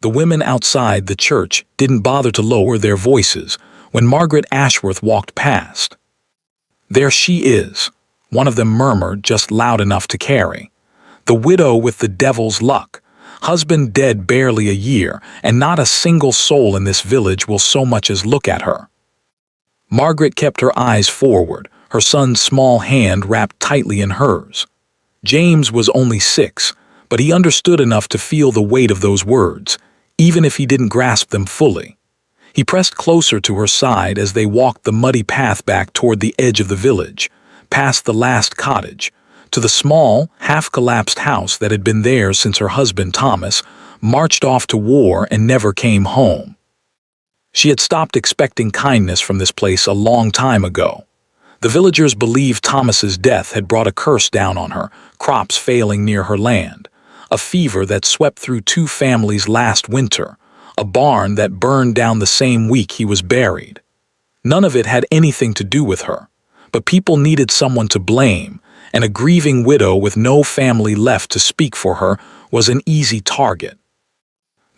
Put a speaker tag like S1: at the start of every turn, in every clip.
S1: The women outside the church didn't bother to lower their voices when Margaret Ashworth walked past. "There she is," one of them murmured just loud enough to carry. "The widow with the devil's luck. Husband dead barely a year, and not a single soul in this village will so much as look at her." Margaret kept her eyes forward, her son's small hand wrapped tightly in hers. James was only 6, but he understood enough to feel the weight of those words, even if he didn't grasp them fully. He pressed closer to her side as they walked the muddy path back toward the edge of the village, past the last cottage, to the small, half-collapsed house that had been there since her husband Thomas marched off to war and never came home. She had stopped expecting kindness from this place a long time ago. The villagers believed Thomas's death had brought a curse down on her, crops failing near her land, a fever that swept through 2 families last winter, a barn that burned down the same week he was buried. None of it had anything to do with her, but people needed someone to blame, and a grieving widow with no family left to speak for her was an easy target.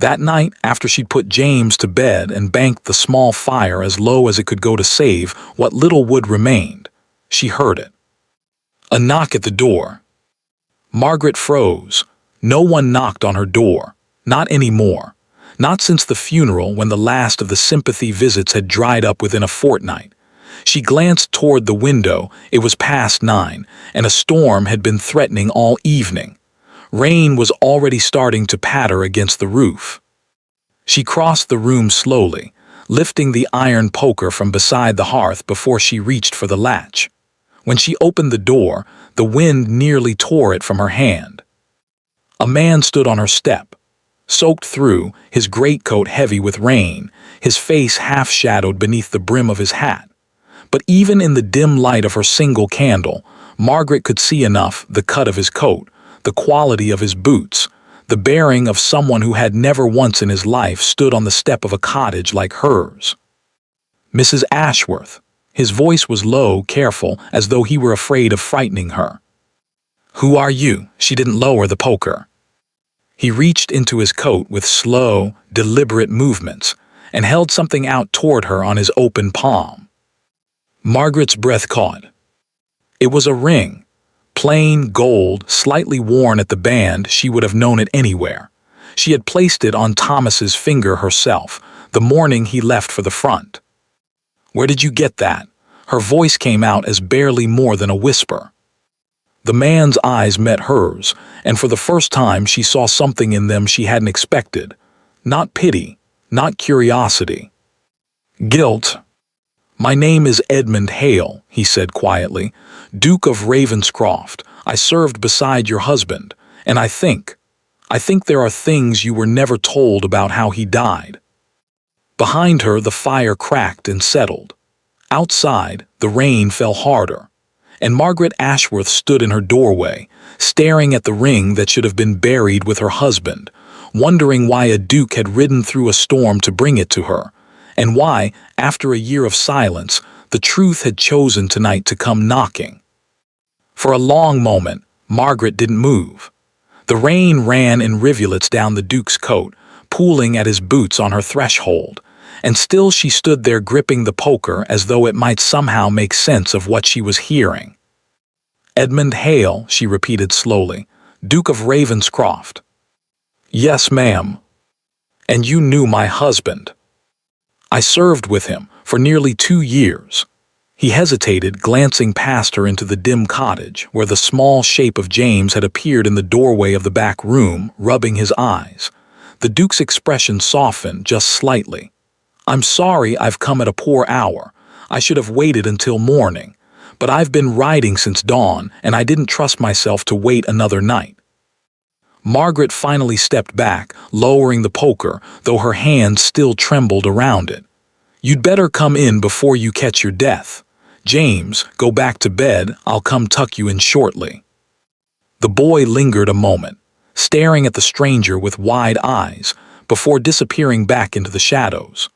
S1: That night, after she'd put James to bed and banked the small fire as low as it could go to save what little wood remained, she heard it. A knock at the door. Margaret froze. No one knocked on her door. Not anymore. Not since the funeral, when the last of the sympathy visits had dried up within a fortnight. She glanced toward the window. It was past 9, and a storm had been threatening all evening. Rain was already starting to patter against the roof. She crossed the room slowly, lifting the iron poker from beside the hearth before she reached for the latch. When she opened the door, the wind nearly tore it from her hand. A man stood on her step, soaked through, his greatcoat heavy with rain, his face half-shadowed beneath the brim of his hat. But even in the dim light of her single candle, Margaret could see enough: the cut of his coat, the quality of his boots, the bearing of someone who had never once in his life stood on the step of a cottage like hers. "Mrs. Ashworth." His voice was low, careful, as though he were afraid of frightening her. "Who are you?" She didn't lower the poker. He reached into his coat with slow, deliberate movements and held something out toward her on his open palm. Margaret's breath caught. It was a ring. Plain gold, slightly worn at the band. She would have known it anywhere. She had placed it on Thomas's finger herself, the morning he left for the front. "Where did you get that?" Her voice came out as barely more than a whisper. The man's eyes met hers, and for the first time she saw something in them she hadn't expected. Not pity, not curiosity. Guilt. "My name is Edmund Hale," he said quietly, "Duke of Ravenscroft. I served beside your husband, and I think there are things you were never told about how he died." Behind her the fire cracked and settled. Outside, the rain fell harder, and Margaret Ashworth stood in her doorway, staring at the ring that should have been buried with her husband, wondering why a duke had ridden through a storm to bring it to her, and why, after a year of silence, the truth had chosen tonight to come knocking. For a long moment, Margaret didn't move. The rain ran in rivulets down the duke's coat, pooling at his boots on her threshold, and still she stood there gripping the poker as though it might somehow make sense of what she was hearing. "Edmund Hale," she repeated slowly, "Duke of Ravenscroft." "Yes, ma'am." "And you knew my husband?" "I served with him for nearly 2 years." He hesitated, glancing past her into the dim cottage, where the small shape of James had appeared in the doorway of the back room, rubbing his eyes. The Duke's expression softened just slightly. "I'm sorry I've come at a poor hour. I should have waited until morning. But I've been riding since dawn, and I didn't trust myself to wait another night." Margaret finally stepped back, lowering the poker, though her hand still trembled around it. "You'd better come in before you catch your death. James, go back to bed. I'll come tuck you in shortly." The boy lingered a moment, staring at the stranger with wide eyes, before disappearing back into the shadows.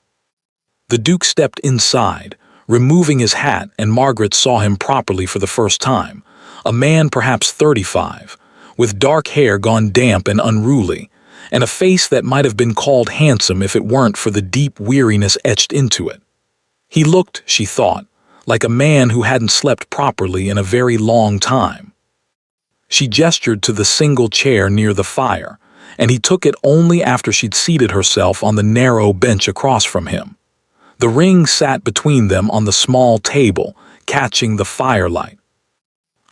S1: The Duke stepped inside, removing his hat, and Margaret saw him properly for the first time. A man perhaps 35, with dark hair gone damp and unruly, and a face that might have been called handsome if it weren't for the deep weariness etched into it. He looked, she thought, like a man who hadn't slept properly in a very long time. She gestured to the single chair near the fire, and he took it only after she'd seated herself on the narrow bench across from him. The ring sat between them on the small table, catching the firelight.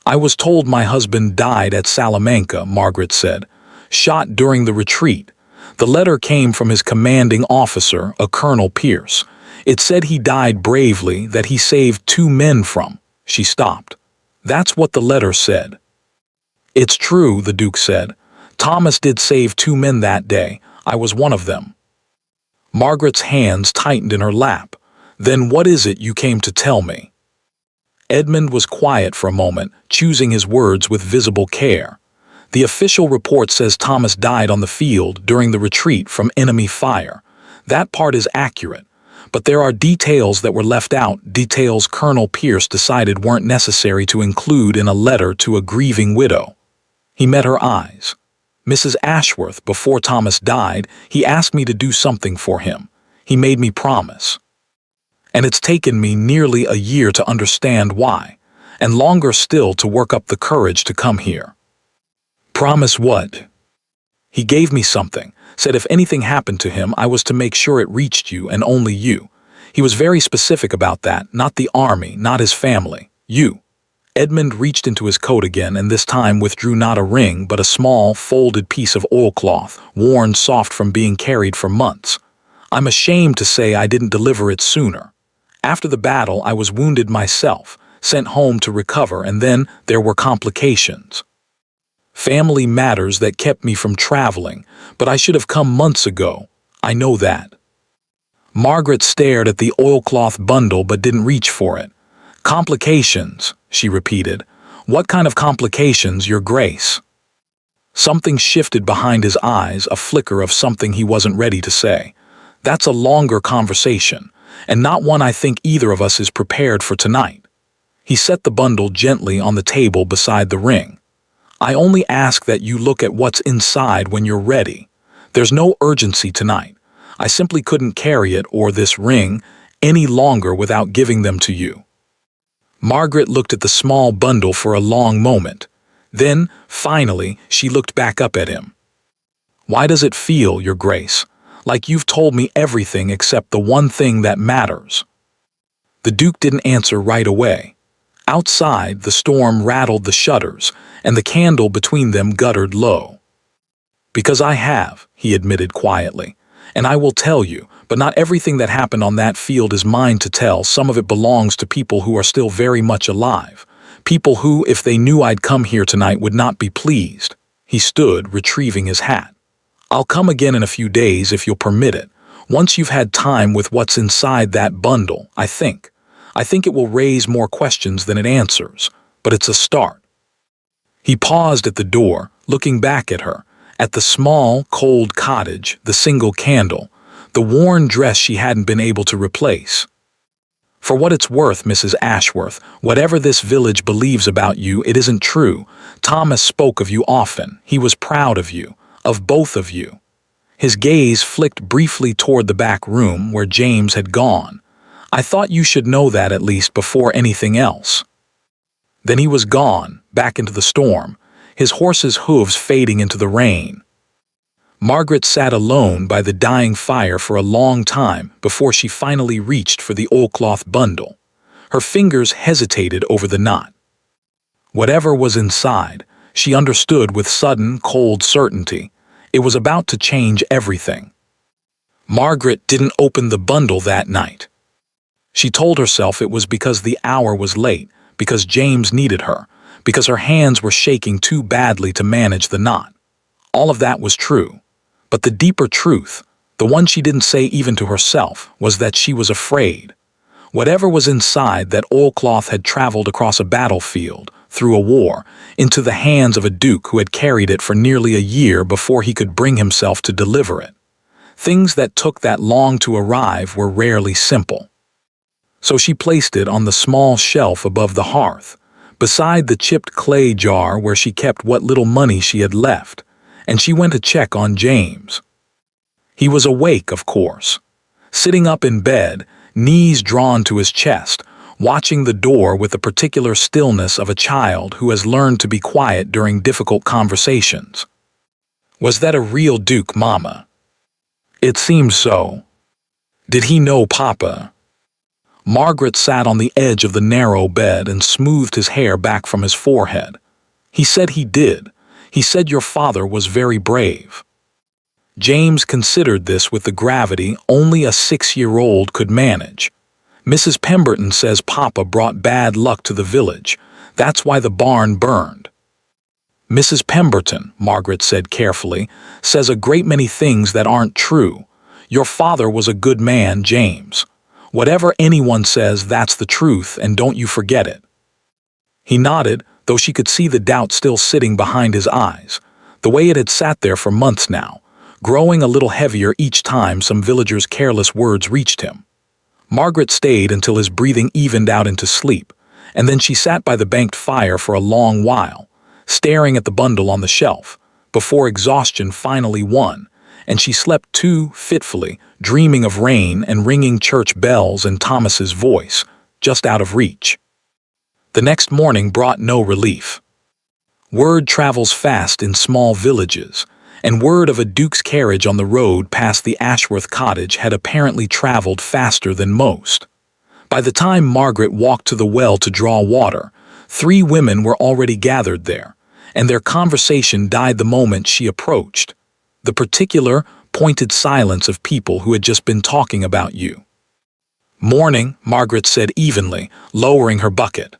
S1: "I was told my husband died at Salamanca," Margaret said, "shot during the retreat. The letter came from his commanding officer, a Colonel Pierce. It said he died bravely, that he saved 2 men from—" She stopped. "That's what the letter said." "It's true," the Duke said. "Thomas did save 2 men that day. I was one of them." Margaret's hands tightened in her lap. "Then what is it you came to tell me?" Edmund was quiet for a moment, choosing his words with visible care. "The official report says Thomas died on the field during the retreat from enemy fire. That part is accurate. But there are details that were left out, details Colonel Pierce decided weren't necessary to include in a letter to a grieving widow." He met her eyes. "Mrs. Ashworth, before Thomas died, he asked me to do something for him. He made me promise. And it's taken me nearly a year to understand why, and longer still to work up the courage to come here." "Promise what?" "He gave me something, said if anything happened to him I was to make sure it reached you and only you. He was very specific about that, not the army, not his family. You." Edmund reached into his coat again and this time withdrew not a ring but a small, folded piece of oilcloth, worn soft from being carried for months. "I'm ashamed to say I didn't deliver it sooner. After the battle I was wounded myself, sent home to recover, and then there were complications. Family matters that kept me from traveling, but I should have come months ago. I know that." Margaret stared at the oilcloth bundle but didn't reach for it. "Complications," she repeated. "What kind of complications, Your Grace?" Something shifted behind his eyes, a flicker of something he wasn't ready to say. "That's a longer conversation, and not one I think either of us is prepared for tonight." He set the bundle gently on the table beside the ring. "I only ask that you look at what's inside when you're ready. There's no urgency tonight. I simply couldn't carry it, or this ring, any longer without giving them to you." Margaret looked at the small bundle for a long moment. Then, finally, she looked back up at him. "Why does it feel, Your Grace, like you've told me everything except the one thing that matters?" The Duke didn't answer right away. Outside, the storm rattled the shutters, and the candle between them guttered low. "Because I have," he admitted quietly, "and I will tell you, but not everything that happened on that field is mine to tell. Some of it belongs to people who are still very much alive. People who, if they knew I'd come here tonight, would not be pleased." He stood, retrieving his hat. "I'll come again in a few days if you'll permit it, once you've had time with what's inside that bundle, I think. I think it will raise more questions than it answers, but it's a start." He paused at the door, looking back at her, at the small, cold cottage, the single candle, the worn dress she hadn't been able to replace. "For what it's worth, Mrs. Ashworth, whatever this village believes about you, it isn't true. Thomas spoke of you often. He was proud of you, of both of you." His gaze flicked briefly toward the back room where James had gone. "I thought you should know that at least before anything else." Then he was gone, back into the storm, his horse's hooves fading into the rain. Margaret sat alone by the dying fire for a long time before she finally reached for the oilcloth bundle. Her fingers hesitated over the knot. Whatever was inside, she understood with sudden, cold certainty. It was about to change everything. Margaret didn't open the bundle that night. She told herself it was because the hour was late, because James needed her, because her hands were shaking too badly to manage the knot. All of that was true. But the deeper truth, the one she didn't say even to herself, was that she was afraid. Whatever was inside that oilcloth had traveled across a battlefield, through a war, into the hands of a duke who had carried it for nearly a year before he could bring himself to deliver it. Things that took that long to arrive were rarely simple. So she placed it on the small shelf above the hearth, beside the chipped clay jar where she kept what little money she had left, and she went to check on James. He was awake, of course, sitting up in bed, knees drawn to his chest, watching the door with the particular stillness of a child who has learned to be quiet during difficult conversations. Was that a real Duke, Mama? It seemed so. Did he know Papa? Margaret sat on the edge of the narrow bed and smoothed his hair back from his forehead. He said he did. He said your father was very brave. James considered this with the gravity only a 6-year-old could manage. Mrs. Pemberton says Papa brought bad luck to the village. That's why the barn burned. Mrs. Pemberton, Margaret said carefully, says a great many things that aren't true. Your father was a good man, James. Whatever anyone says, that's the truth, and don't you forget it. He nodded, though she could see the doubt still sitting behind his eyes, the way it had sat there for months now, growing a little heavier each time some villager's careless words reached him. Margaret stayed until his breathing evened out into sleep, and then she sat by the banked fire for a long while, staring at the bundle on the shelf, before exhaustion finally won, and she slept too fitfully, dreaming of rain and ringing church bells and Thomas's voice, just out of reach. The next morning brought no relief. Word travels fast in small villages, and word of a duke's carriage on the road past the Ashworth cottage had apparently traveled faster than most. By the time Margaret walked to the well to draw water, 3 women were already gathered there, and their conversation died the moment she approached. The particular, pointed silence of people who had just been talking about you. Morning, Margaret said evenly, lowering her bucket.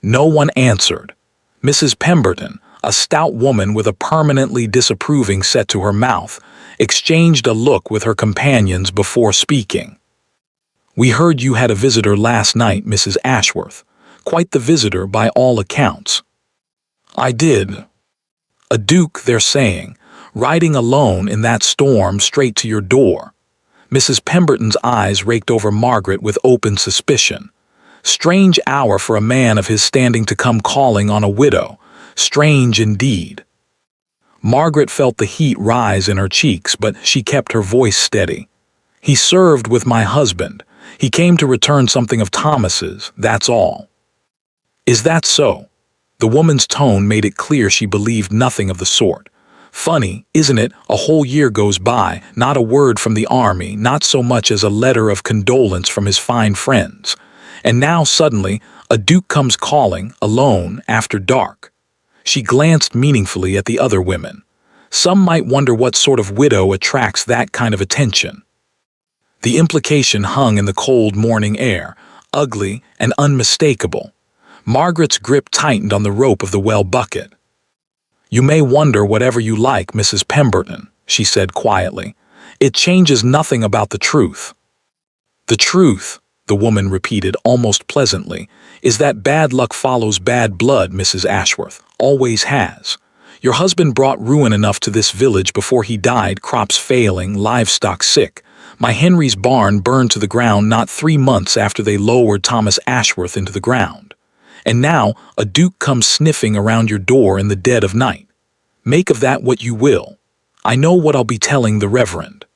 S1: No one answered. Mrs. Pemberton, a stout woman with a permanently disapproving set to her mouth, exchanged a look with her companions before speaking. We heard you had a visitor last night, Mrs. Ashworth. Quite the visitor by all accounts. I did. A duke, they're saying, riding alone in that storm straight to your door. Mrs. Pemberton's eyes raked over Margaret with open suspicion. Strange hour for a man of his standing to come calling on a widow. Strange indeed. Margaret felt the heat rise in her cheeks, but she kept her voice steady. He served with my husband. He came to return something of Thomas's, that's all. Is that so? The woman's tone made it clear she believed nothing of the sort. Funny, isn't it? A whole year goes by, not a word from the army, not so much as a letter of condolence from his fine friends. And now suddenly, a duke comes calling, alone, after dark. She glanced meaningfully at the other women. Some might wonder what sort of widow attracts that kind of attention. The implication hung in the cold morning air, ugly and unmistakable. Margaret's grip tightened on the rope of the well bucket. You may wonder whatever you like, Mrs. Pemberton, she said quietly. It changes nothing about the truth. The truth, the woman repeated almost pleasantly, is that bad luck follows bad blood, Mrs. Ashworth, always has. Your husband brought ruin enough to this village before he died, crops failing, livestock sick. My Henry's barn burned to the ground not 3 months after they lowered Thomas Ashworth into the ground. And now a duke comes sniffing around your door in the dead of night. Make of that what you will. I know what I'll be telling the Reverend.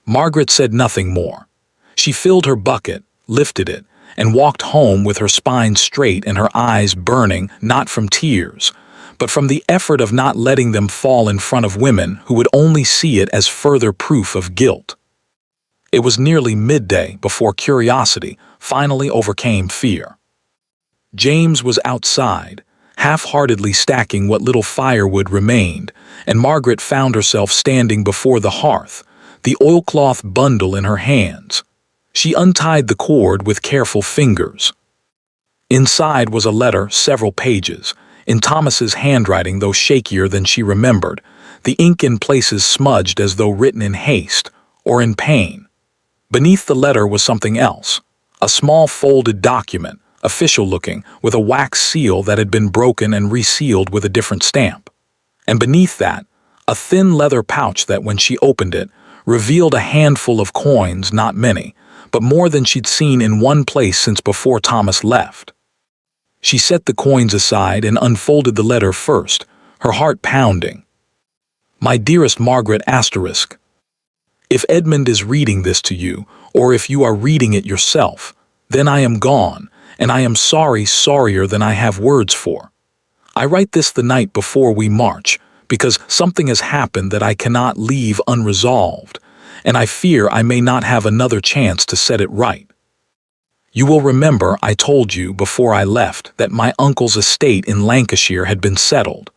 S1: Margaret said nothing more. She filled her bucket, lifted it, and walked home with her spine straight and her eyes burning, not from tears, but from the effort of not letting them fall in front of women who would only see it as further proof of guilt. It was nearly midday before curiosity finally overcame fear. James was outside, half-heartedly stacking what little firewood remained, and Margaret found herself standing before the hearth, the oilcloth bundle in her hands. She untied the cord with careful fingers. Inside was a letter, several pages, in Thomas's handwriting, though shakier than she remembered, the ink in places smudged as though written in haste or in pain. Beneath the letter was something else, a small folded document, official-looking, with a wax seal that had been broken and resealed with a different stamp. And beneath that, a thin leather pouch that, when she opened it, revealed a handful of coins, not many, but more than she'd seen in one place since before Thomas left. She set the coins aside and unfolded the letter first, her heart pounding. My dearest Margaret asterisk. If Edmund is reading this to you, or if you are reading it yourself, then I am gone, and I am sorrier than I have words for. I write this the night before we march, because something has happened that I cannot leave unresolved, and I fear I may not have another chance to set it right. You will remember I told you before I left that my uncle's estate in Lancashire had been settled,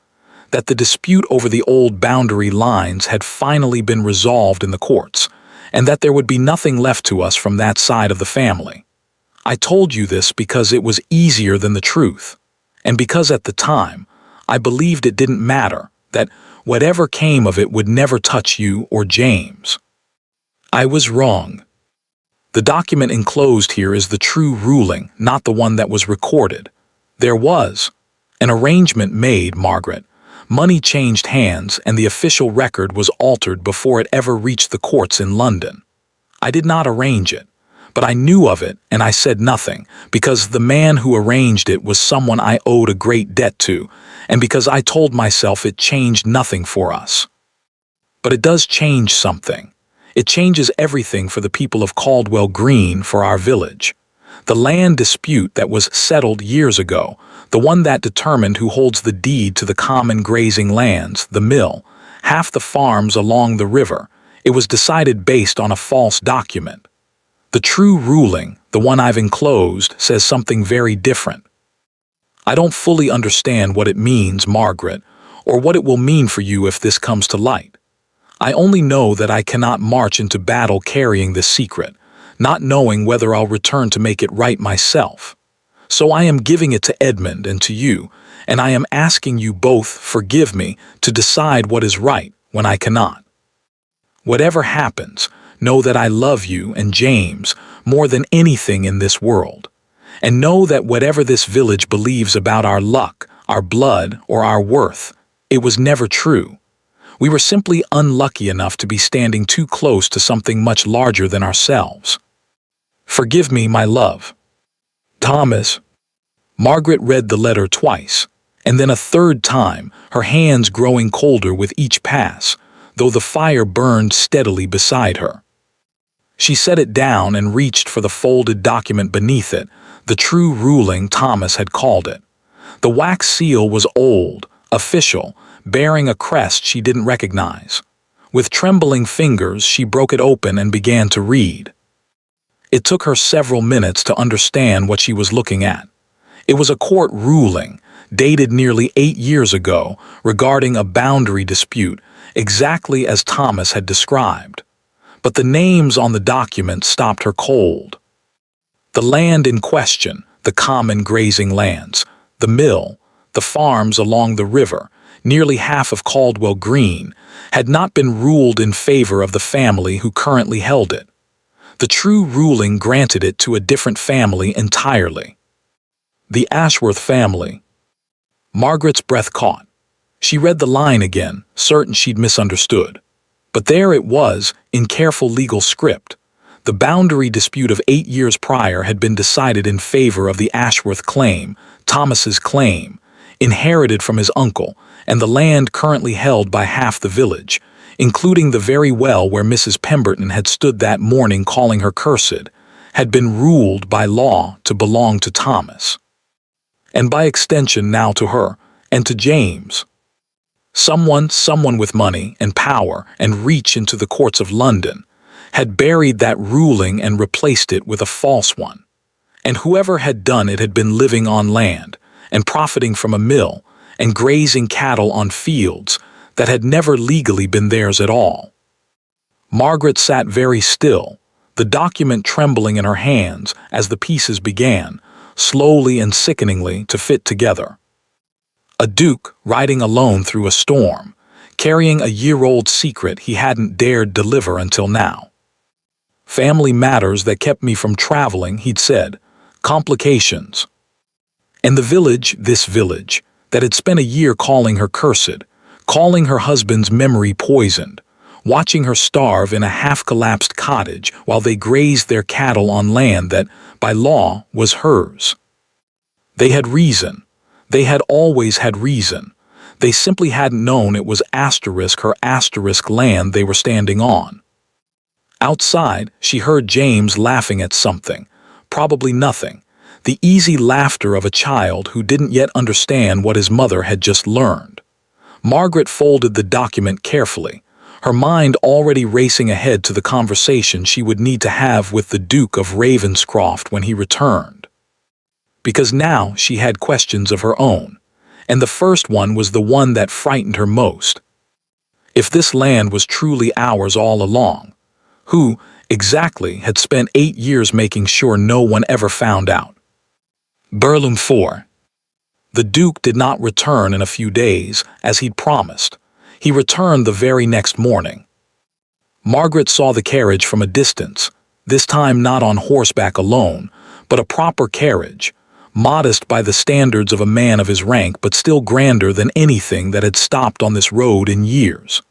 S1: that the dispute over the old boundary lines had finally been resolved in the courts, and that there would be nothing left to us from that side of the family. I told you this because it was easier than the truth, and because at the time I believed it didn't matter, that whatever came of it would never touch you or James. I was wrong. The document enclosed here is the true ruling, not the one that was recorded. There was an arrangement made, Margaret. Money changed hands, and the official record was altered before it ever reached the courts in London. I did not arrange it, but I knew of it, and I said nothing, because the man who arranged it was someone I owed a great debt to, and because I told myself it changed nothing for us. But it does change something. It changes everything for the people of Caldwell Green, for our village. The land dispute that was settled years ago, the one that determined who holds the deed to the common grazing lands, the mill, half the farms along the river, it was decided based on a false document. The true ruling, the one I've enclosed, says something very different. I don't fully understand what it means, Margaret, or what it will mean for you if this comes to light. I only know that I cannot march into battle carrying this secret, not knowing whether I'll return to make it right myself. So I am giving it to Edmund and to you, and I am asking you both, forgive me, to decide what is right when I cannot. Whatever happens, know that I love you and James more than anything in this world. And know that whatever this village believes about our luck, our blood, or our worth, it was never true. We were simply unlucky enough to be standing too close to something much larger than ourselves. Forgive me, my love. Thomas. Margaret read the letter twice, and then a third time, her hands growing colder with each pass, though the fire burned steadily beside her. She set it down and reached for the folded document beneath it, the true ruling Thomas had called it. The wax seal was old, official, bearing a crest she didn't recognize. With trembling fingers, she broke it open and began to read. It took her several minutes to understand what she was looking at. It was a court ruling, dated nearly 8 years ago, regarding a boundary dispute, exactly as Thomas had described. But the names on the document stopped her cold. The land in question, the common grazing lands, the mill, the farms along the river, nearly half of Caldwell Green, had not been ruled in favor of the family who currently held it. The true ruling granted it to a different family entirely. The Ashworth family. Margaret's breath caught. She read the line again, certain she'd misunderstood. But there it was, in careful legal script. The boundary dispute of 8 years prior had been decided in favor of the Ashworth claim, Thomas's claim, inherited from his uncle, and the land currently held by half the village, including the very well where Mrs. Pemberton had stood that morning calling her cursed, had been ruled by law to belong to Thomas. And by extension now to her, and to James. Someone with money and power and reach into the courts of London had buried that ruling and replaced it with a false one. And whoever had done it had been living on land and profiting from a mill and grazing cattle on fields that had never legally been theirs at all. Margaret sat very still, the document trembling in her hands as the pieces began, slowly and sickeningly, to fit together. A duke riding alone through a storm, carrying a year-old secret he hadn't dared deliver until now. Family matters that kept me from traveling, he'd said. Complications. And the village, this village, that had spent a year calling her cursed, calling her husband's memory poisoned, watching her starve in a half-collapsed cottage while they grazed their cattle on land that, by law, was hers. They had reason. They had always had reason. They simply hadn't known it was asterisk her asterisk land they were standing on. Outside, she heard James laughing at something, probably nothing, the easy laughter of a child who didn't yet understand what his mother had just learned. Margaret folded the document carefully, her mind already racing ahead to the conversation she would need to have with the Duke of Ravenscroft when he returned. Because now she had questions of her own, and the first one was the one that frightened her most. If this land was truly ours all along, who, exactly, had spent 8 years making sure no one ever found out? Burlum 4. The Duke did not return in a few days, as he'd promised. He returned the very next morning. Margaret saw the carriage from a distance, this time not on horseback alone, but a proper carriage, modest by the standards of a man of his rank but still grander than anything that had stopped on this road in years.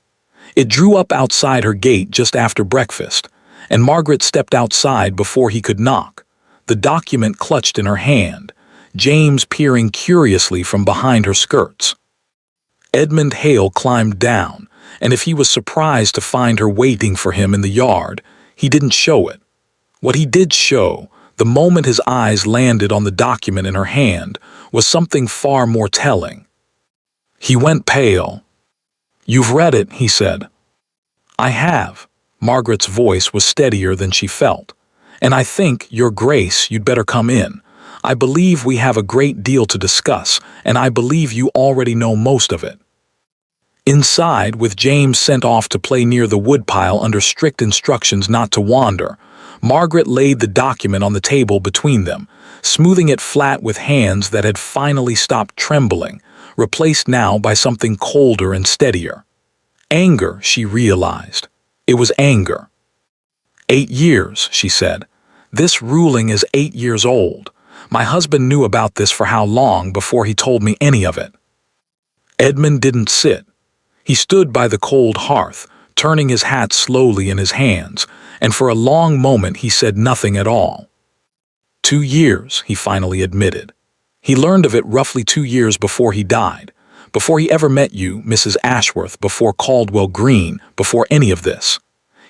S1: It drew up outside her gate just after breakfast, and Margaret stepped outside before he could knock, the document clutched in her hand, James peering curiously from behind her skirts. Edmund Hale climbed down, and if he was surprised to find her waiting for him in the yard, he didn't show it. What he did show, the moment his eyes landed on the document in her hand, was something far more telling. He went pale. "You've read it," he said. "I have." Margaret's voice was steadier than she felt. "And I think, Your Grace, you'd better come in. I believe we have a great deal to discuss, and I believe you already know most of it." Inside, with James sent off to play near the woodpile under strict instructions not to wander, Margaret laid the document on the table between them, smoothing it flat with hands that had finally stopped trembling, replaced now by something colder and steadier. Anger, she realized. It was anger. 8 years, she said. This ruling is 8 years old. My husband knew about this for how long before he told me any of it? Edmund didn't sit. He stood by the cold hearth, turning his hat slowly in his hands, and for a long moment he said nothing at all. 2 years, he finally admitted. He learned of it roughly 2 years before he died, before he ever met you, Mrs. Ashworth, before Caldwell Green, before any of this.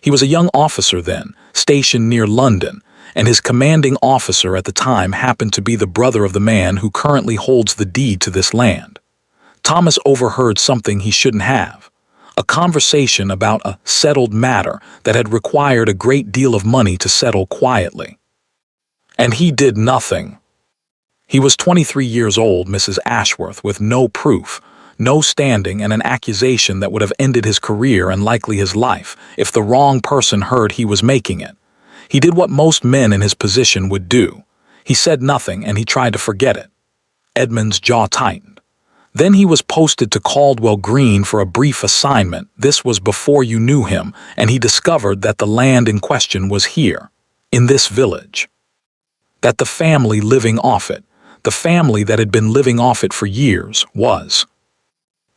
S1: He was a young officer then, stationed near London, and his commanding officer at the time happened to be the brother of the man who currently holds the deed to this land. Thomas overheard something he shouldn't have, a conversation about a settled matter that had required a great deal of money to settle quietly. And he did nothing. He was 23 years old, Mrs. Ashworth, with no proof, no standing, and an accusation that would have ended his career and likely his life if the wrong person heard he was making it. He did what most men in his position would do. He said nothing, and he tried to forget it. Edmund's jaw tightened. Then he was posted to Caldwell Green for a brief assignment. This was before you knew him, and he discovered that the land in question was here, in this village. That the family living off it, the family that had been living off it for years, was.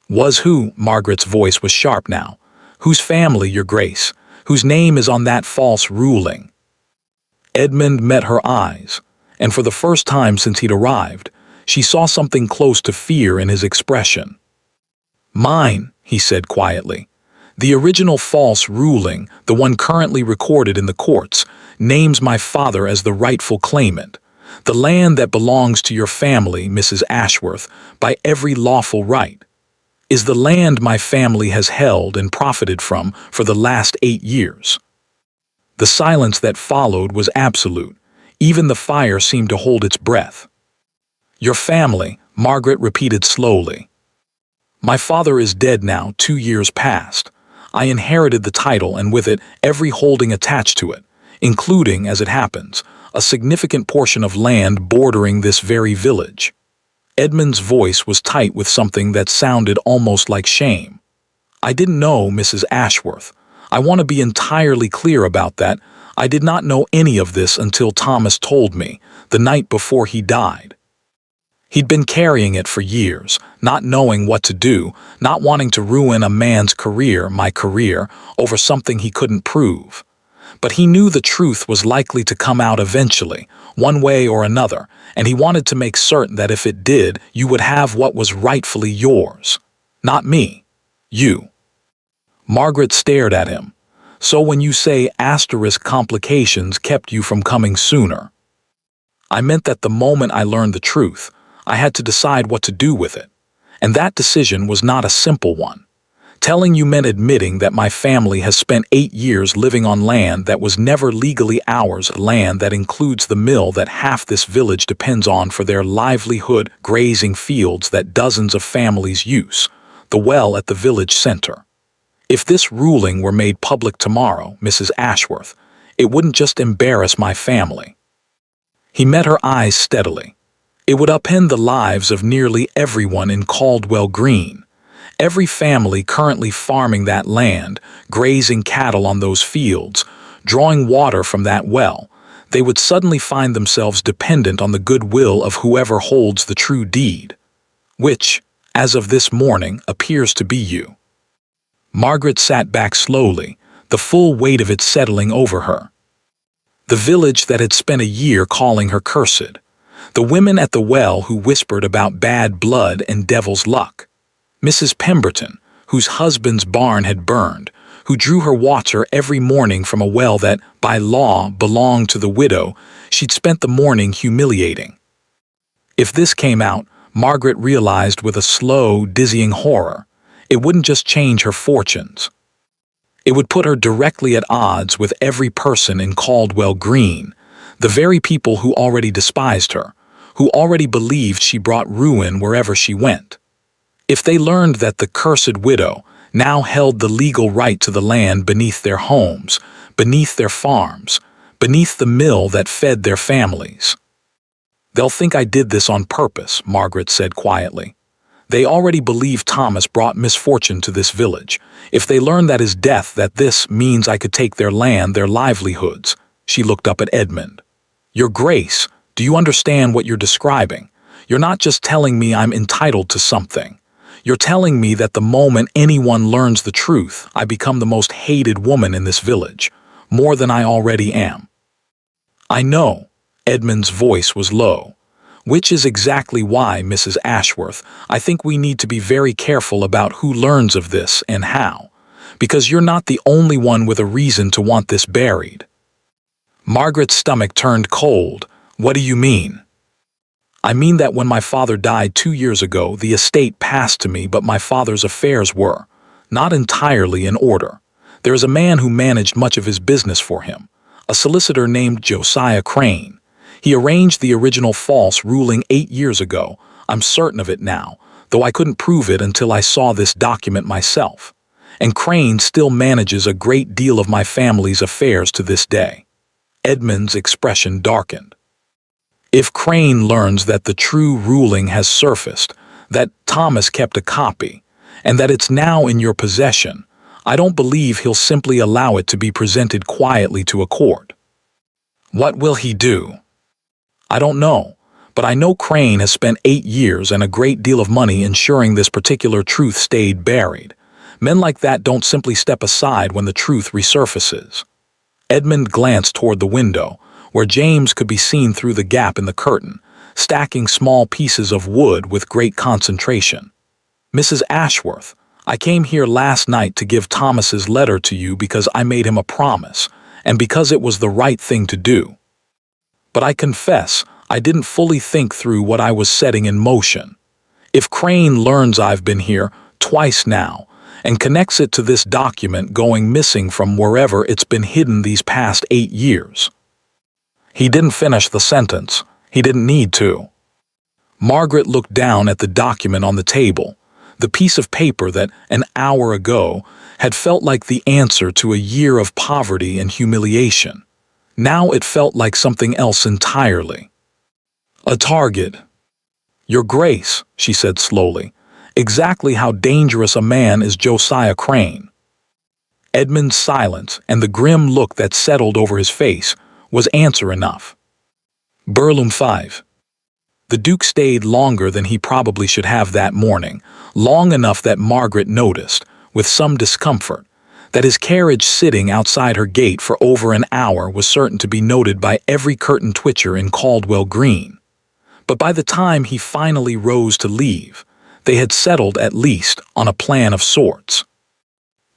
S1: Was who? Margaret's voice was sharp now. Whose family, Your Grace? Whose name is on that false ruling? Edmund met her eyes, and for the first time since he'd arrived, she saw something close to fear in his expression. Mine, he said quietly. The original false ruling, the one currently recorded in the courts, names my father as the rightful claimant. The land that belongs to your family, Mrs. Ashworth, by every lawful right, is the land my family has held and profited from for the last 8 years. The silence that followed was absolute. Even the fire seemed to hold its breath. Your family, Margaret repeated slowly. My father is dead now, 2 years past. I inherited the title and with it every holding attached to it, including, as it happens, a significant portion of land bordering this very village. Edmund's voice was tight with something that sounded almost like shame. I didn't know, Mrs. Ashworth. I want to be entirely clear about that. I did not know any of this until Thomas told me, the night before he died. He'd been carrying it for years, not knowing what to do, not wanting to ruin a man's career, my career, over something he couldn't prove. But he knew the truth was likely to come out eventually, one way or another, and he wanted to make certain that if it did, you would have what was rightfully yours. Not me. You. Margaret stared at him. So when you say asterisk complications kept you from coming sooner, I meant that the moment I learned the truth, I had to decide what to do with it. And that decision was not a simple one. Telling you meant admitting that my family has spent 8 years living on land that was never legally ours, land that includes the mill that half this village depends on for their livelihood, grazing fields that dozens of families use, the well at the village center. If this ruling were made public tomorrow, Mrs. Ashworth, it wouldn't just embarrass my family. He met her eyes steadily. It would upend the lives of nearly everyone in Caldwell Green. Every family currently farming that land, grazing cattle on those fields, drawing water from that well, they would suddenly find themselves dependent on the goodwill of whoever holds the true deed, which, as of this morning, appears to be you. Margaret sat back slowly, the full weight of it settling over her. The village that had spent a year calling her cursed. The women at the well who whispered about bad blood and devil's luck. Mrs. Pemberton, whose husband's barn had burned, who drew her water every morning from a well that, by law, belonged to the widow she'd spent the morning humiliating. If this came out, Margaret realized with a slow, dizzying horror, it wouldn't just change her fortunes. It would put her directly at odds with every person in Caldwell Green, the very people who already despised her, who already believed she brought ruin wherever she went. If they learned that the cursed widow now held the legal right to the land beneath their homes, beneath their farms, beneath the mill that fed their families. They'll think I did this on purpose, Margaret said quietly. They already believe Thomas brought misfortune to this village. If they learn that his death, that this means I could take their land, their livelihoods. She looked up at Edmund. Your Grace, do you understand what you're describing? You're not just telling me I'm entitled to something. You're telling me that the moment anyone learns the truth, I become the most hated woman in this village, more than I already am. I know, Edmund's voice was low, which is exactly why, Mrs. Ashworth, I think we need to be very careful about who learns of this and how, because you're not the only one with a reason to want this buried. Margaret's stomach turned cold. What do you mean? I mean that when my father died 2 years ago, the estate passed to me, but my father's affairs were not entirely in order. There is a man who managed much of his business for him, a solicitor named Josiah Crane. He arranged the original false ruling 8 years ago. I'm certain of it now, though I couldn't prove it until I saw this document myself. And Crane still manages a great deal of my family's affairs to this day. Edmund's expression darkened. If Crane learns that the true ruling has surfaced, that Thomas kept a copy, and that it's now in your possession, I don't believe he'll simply allow it to be presented quietly to a court. What will he do? I don't know, but I know Crane has spent 8 years and a great deal of money ensuring this particular truth stayed buried. Men like that don't simply step aside when the truth resurfaces. Edmund glanced toward the window, where James could be seen through the gap in the curtain, stacking small pieces of wood with great concentration. Mrs. Ashworth, I came here last night to give Thomas's letter to you because I made him a promise, and because it was the right thing to do. But I confess, I didn't fully think through what I was setting in motion. If Crane learns I've been here twice now, and connects it to this document going missing from wherever it's been hidden these past 8 years. He didn't finish the sentence. He didn't need to. Margaret looked down at the document on the table, the piece of paper that, an hour ago, had felt like the answer to a year of poverty and humiliation. Now it felt like something else entirely. A target. Your Grace, she said slowly, exactly how dangerous a man is Josiah Crane? Edmund's silence and the grim look that settled over his face was answer enough. Burlum 5. The Duke stayed longer than he probably should have that morning, long enough that Margaret noticed, with some discomfort, that his carriage sitting outside her gate for over an hour was certain to be noted by every curtain twitcher in Caldwell Green. But by the time he finally rose to leave, They had settled, at least, on a plan of sorts.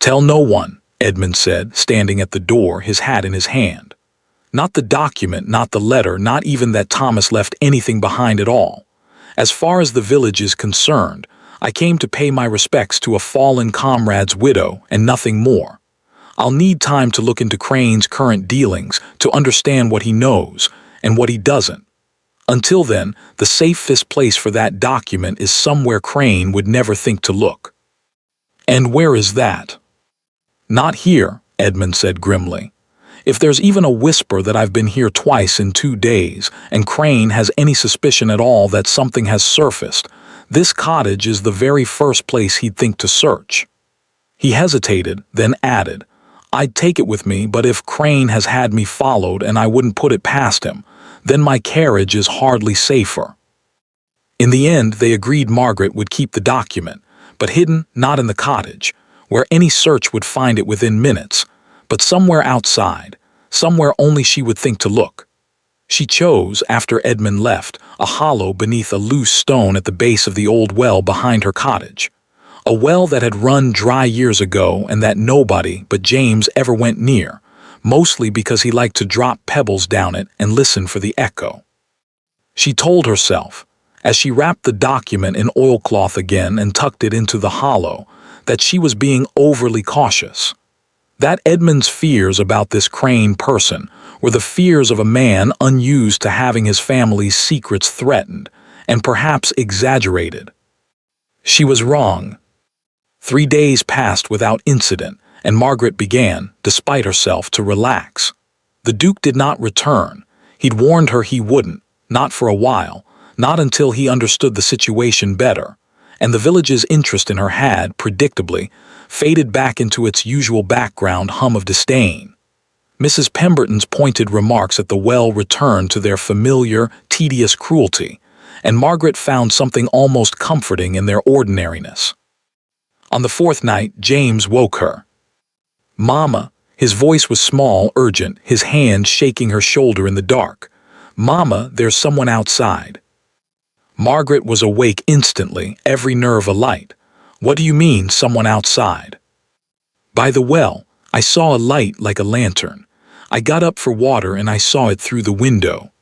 S1: "Tell no one," Edmund said, standing at the door, his hat in his hand. "Not the document, not the letter, not even that Thomas left anything behind at all. As far as the village is concerned, I came to pay my respects to a fallen comrade's widow and nothing more. I'll need time to look into Crane's current dealings to understand what he knows and what he doesn't. Until then, the safest place for that document is somewhere Crane would never think to look." "And where is that?" "Not here," Edmund said grimly. "If there's even a whisper that I've been here twice in 2 days, and Crane has any suspicion at all that something has surfaced, this cottage is the very first place he'd think to search." He hesitated, then added, "I'd take it with me, but if Crane has had me followed and I wouldn't put it past him, then my carriage is hardly safer." In the end, they agreed Margaret would keep the document, but hidden not in the cottage, where any search would find it within minutes, but somewhere outside, somewhere only she would think to look. She chose, after Edmund left, a hollow beneath a loose stone at the base of the old well behind her cottage. A well that had run dry years ago and that nobody but James ever went near, mostly because he liked to drop pebbles down it and listen for the echo. She told herself, as she wrapped the document in oilcloth again and tucked it into the hollow, that she was being overly cautious. That Edmund's fears about this Crane person were the fears of a man unused to having his family's secrets threatened, and perhaps exaggerated. She was wrong. 3 days passed without incident, and Margaret began, despite herself, to relax. The Duke did not return. He'd warned her he wouldn't, not for a while, not until he understood the situation better, and the village's interest in her had, predictably, faded back into its usual background hum of disdain. Mrs. Pemberton's pointed remarks at the well returned to their familiar, tedious cruelty, and Margaret found something almost comforting in their ordinariness. On the 4th night, James woke her. "Mama," his voice was small, urgent, his hand shaking her shoulder in the dark. "Mama, there's someone outside." Margaret was awake instantly, every nerve alight. "What do you mean, someone outside?" "By the well, I saw a light like a lantern. I got up for water and I saw it through the window."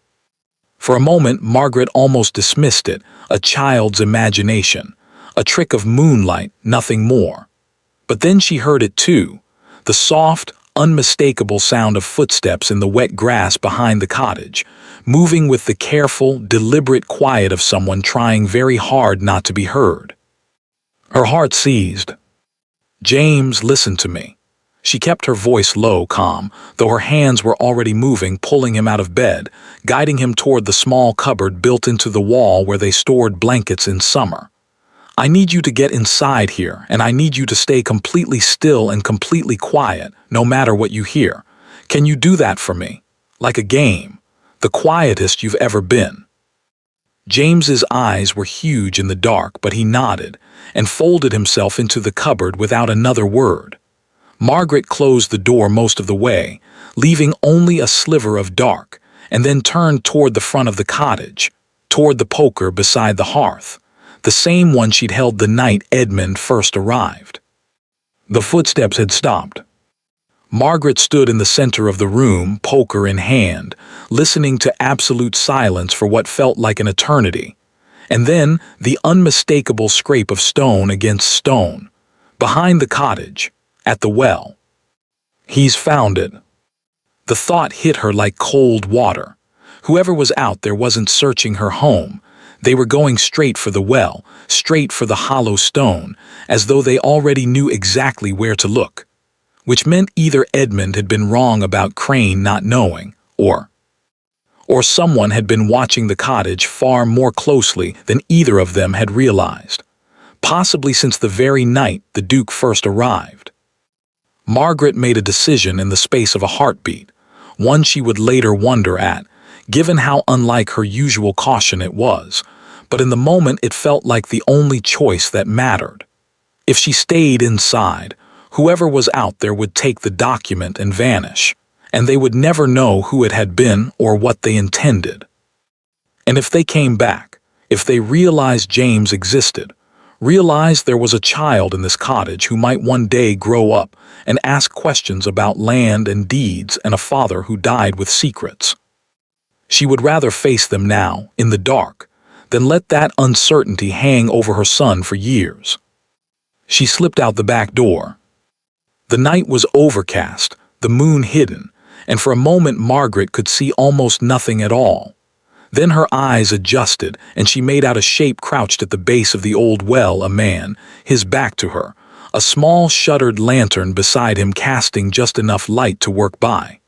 S1: For a moment, Margaret almost dismissed it, a child's imagination, a trick of moonlight, nothing more. But then she heard it too, the soft, unmistakable sound of footsteps in the wet grass behind the cottage, moving with the careful, deliberate quiet of someone trying very hard not to be heard. Her heart seized. "James, listen to me." She kept her voice low, calm, though her hands were already moving, pulling him out of bed, guiding him toward the small cupboard built into the wall where they stored blankets in summer. "I need you to get inside here, and I need you to stay completely still and completely quiet, no matter what you hear. Can you do that for me? Like a game. The quietest you've ever been." James's eyes were huge in the dark, but he nodded, and folded himself into the cupboard without another word. Margaret closed the door most of the way, leaving only a sliver of dark, and then turned toward the front of the cottage, toward the poker beside the hearth, the same one she'd held the night Edmund first arrived. The footsteps had stopped. Margaret stood in the center of the room, poker in hand, listening to absolute silence for what felt like an eternity, and then the unmistakable scrape of stone against stone, behind the cottage, at the well. "He's found it." The thought hit her like cold water. Whoever was out there wasn't searching her home. They were going straight for the well, straight for the hollow stone, as though they already knew exactly where to look. Which meant either Edmund had been wrong about Crane not knowing, or someone had been watching the cottage far more closely than either of them had realized, possibly since the very night the Duke first arrived. Margaret made a decision in the space of a heartbeat, one she would later wonder at, given how unlike her usual caution it was, but in the moment it felt like the only choice that mattered. If she stayed inside, whoever was out there would take the document and vanish, and they would never know who it had been or what they intended. And if they came back, if they realized James existed, Realized there was a child in this cottage who might one day grow up and ask questions about land and deeds and a father who died with secrets. She would rather face them now, in the dark, than let that uncertainty hang over her son for years. She slipped out the back door. The night was overcast, the moon hidden, and for a moment Margaret could see almost nothing at all. Then her eyes adjusted, and she made out a shape crouched at the base of the old well, a man, his back to her, a small shuttered lantern beside him casting just enough light to work by.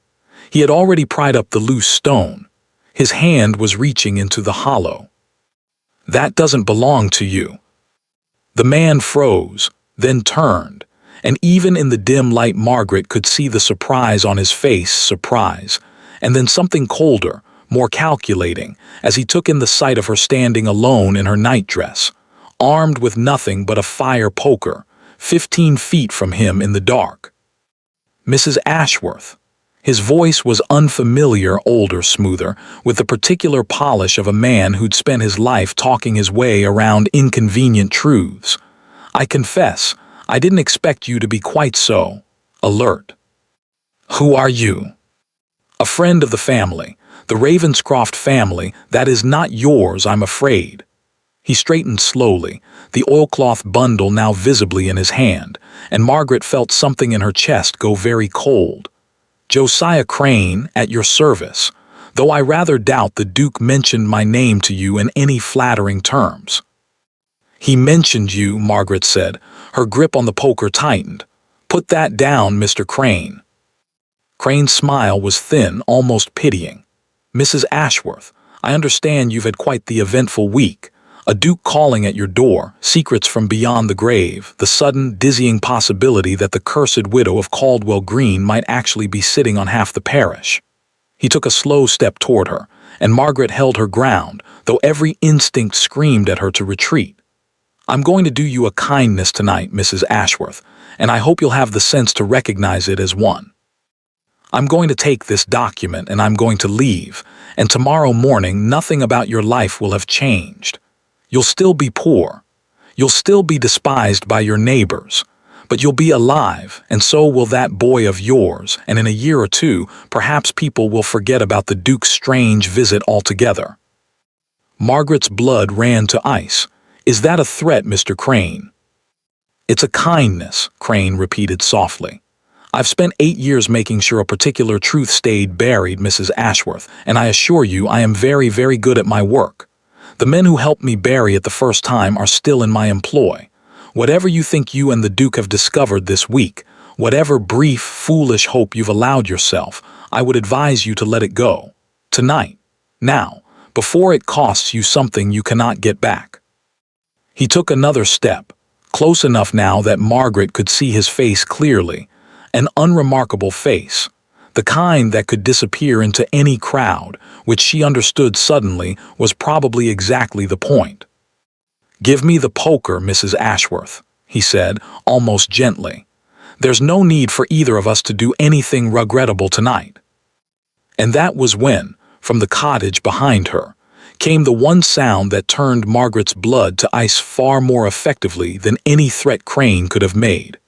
S1: He had already pried up the loose stone. His hand was reaching into the hollow. "That doesn't belong to you." The man froze, then turned, and even in the dim light Margaret could see the surprise on his face, surprise, and then something colder, more calculating, as he took in the sight of her standing alone in her nightdress, armed with nothing but a fire poker, 15 feet from him in the dark. "Mrs. Ashworth." His voice was unfamiliar, older, smoother, with the particular polish of a man who'd spent his life talking his way around inconvenient truths. "I confess, I didn't expect you to be quite so alert." "Who are you?" "A friend of the family, the Ravenscroft family. That is not yours, I'm afraid." He straightened slowly, the oilcloth bundle now visibly in his hand, and Margaret felt something in her chest go very cold. "Josiah Crane, at your service, though I rather doubt the Duke mentioned my name to you in any flattering terms." "He mentioned you," Margaret said, her grip on the poker tightened. "Put that down, Mr. Crane." Crane's smile was thin, almost pitying. "Mrs. Ashworth, I understand you've had quite the eventful week. A duke calling at your door, secrets from beyond the grave, the sudden, dizzying possibility that the cursed widow of Caldwell Green might actually be sitting on half the parish." He took a slow step toward her, and Margaret held her ground, though every instinct screamed at her to retreat. "I'm going to do you a kindness tonight, Mrs. Ashworth, and I hope you'll have the sense to recognize it as one. I'm going to take this document and I'm going to leave, and tomorrow morning nothing about your life will have changed. You'll still be poor. You'll still be despised by your neighbors. But you'll be alive, and so will that boy of yours, and in a year or two, perhaps people will forget about the Duke's strange visit altogether." Margaret's blood ran to ice. "Is that a threat, Mr. Crane?" "It's a kindness," Crane repeated softly. "I've spent 8 years making sure a particular truth stayed buried, Mrs. Ashworth, and I assure you I am very, very good at my work. The men who helped me bury it the first time are still in my employ. Whatever you think you and the Duke have discovered this week, whatever brief, foolish hope you've allowed yourself, I would advise you to let it go. Tonight. Now. Before it costs you something you cannot get back." He took another step, close enough now that Margaret could see his face clearly, an unremarkable face, the kind that could disappear into any crowd, which she understood suddenly was probably exactly the point. "Give me the poker, Mrs. Ashworth," he said, almost gently. "There's no need for either of us to do anything regrettable tonight." And that was when, from the cottage behind her, came the one sound that turned Margaret's blood to ice far more effectively than any threat Crane could have made.